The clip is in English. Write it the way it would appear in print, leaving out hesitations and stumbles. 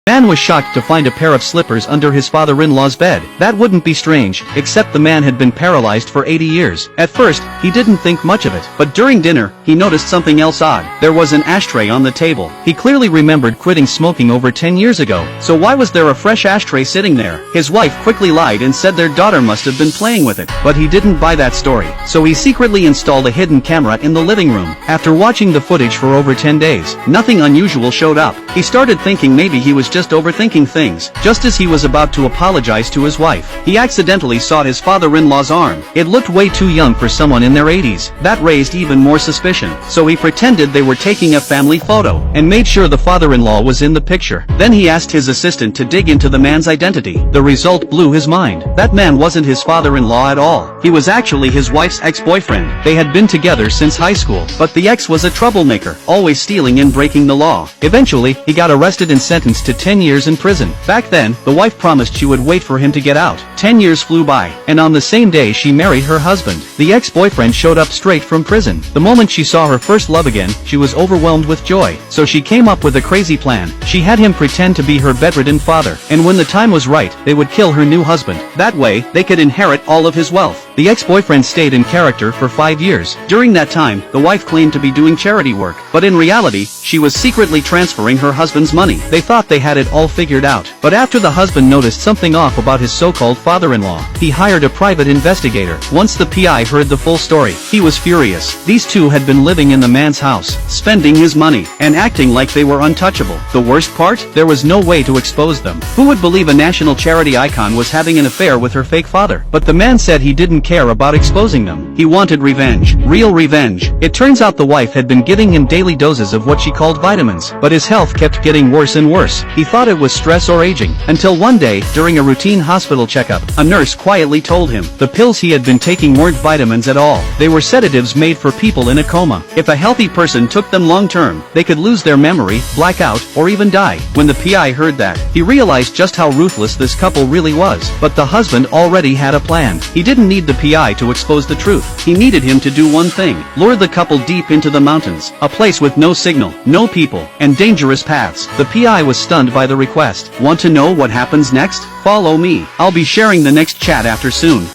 Man was shocked to find a pair of slippers under his father-in-law's bed. That wouldn't be strange, except the man had been paralyzed for 80 years. At first, he didn't think much of it, but during dinner, he noticed something else odd. There was an ashtray on the table. He clearly remembered quitting smoking over 10 years ago, so why was there a fresh ashtray sitting there? His wife quickly lied and said their daughter must have been playing with it, but he didn't buy that story, so he secretly installed a hidden camera in the living room. After watching the footage for over 10 days, nothing unusual showed up. He started thinking maybe he was just overthinking things. Just as he was about to apologize to his wife, he accidentally saw his father-in-law's arm. It looked way too young for someone in their 80s. That raised even more suspicion, so he pretended they were taking a family photo, and made sure the father-in-law was in the picture. Then he asked his assistant to dig into the man's identity. The result blew his mind. That man wasn't his father-in-law at all. He was actually his wife's ex-boyfriend. They had been together since high school, but the ex was a troublemaker, always stealing and breaking the law. Eventually, he got arrested and sentenced to 10 years in prison. Back then, the wife promised she would wait for him to get out. 10 years flew by, and on the same day she married her husband. The ex-boyfriend showed up straight from prison. The moment she saw her first love again, she was overwhelmed with joy. So she came up with a crazy plan. She had him pretend to be her bedridden father, and when the time was right, they would kill her new husband. That way, they could inherit all of his wealth. The ex-boyfriend stayed in character for 5 years. During that time, the wife claimed to be doing charity work, but in reality, she was secretly transferring her husband's money. They thought they had it all figured out, but after the husband noticed something off about his so-called father-in-law, he hired a private investigator. Once the PI heard the full story, he was furious. These two had been living in the man's house, spending his money, and acting like they were untouchable. The worst part? There was no way to expose them. Who would believe a national charity icon was having an affair with her fake father? But the man said he didn't care about exposing them. He wanted revenge. Real revenge. It turns out the wife had been giving him daily doses of what she called vitamins, but his health kept getting worse and worse. He thought it was stress or aging, until one day, during a routine hospital checkup, a nurse quietly told him the pills he had been taking weren't vitamins at all. They were sedatives made for people in a coma. If a healthy person took them long-term, they could lose their memory, black out, or even die. When the PI heard that, he realized just how ruthless this couple really was. But the husband already had a plan. He didn't need the PI to expose the truth. He needed him to do one thing: lure the couple deep into the mountains, a place with no signal, no people, and dangerous paths. The PI was stunned by the request. Want to know what happens next? Follow me. I'll be sharing the next chat after soon.